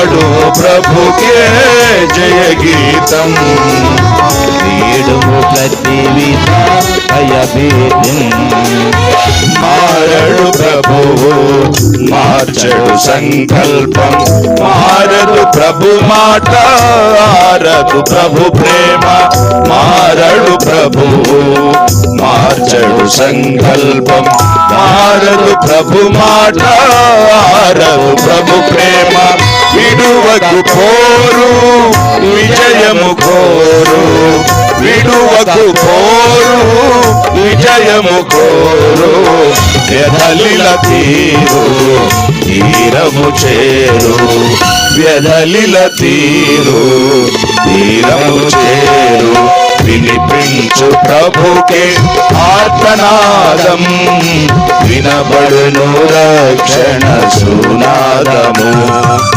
పాడు ప్రభుకే జయ గీతం. వీడుము ప్రతి విధ భయభీతిం. మారడు ప్రభువు మార్చడు సంకల్పం. మారదు ప్రభు మాట ఆరదు ప్రభు ప్రేమ. మారడు ప్రభువు మార్చడు సంకల్పం. మారదు ప్రభు మాట ఆరదు ప్రభు ప్రేమ. విడువకు పోరు విజయము కోరు. విడువకు పోరు విజయము కోరు. వ్యధలిల తీరు తీరము చేరు. వ్యధలిల తీరు తీరము చేరు. వినిపించు ప్రభుకే ఆర్తనాదం. వినబడును రక్షణ సునాదము.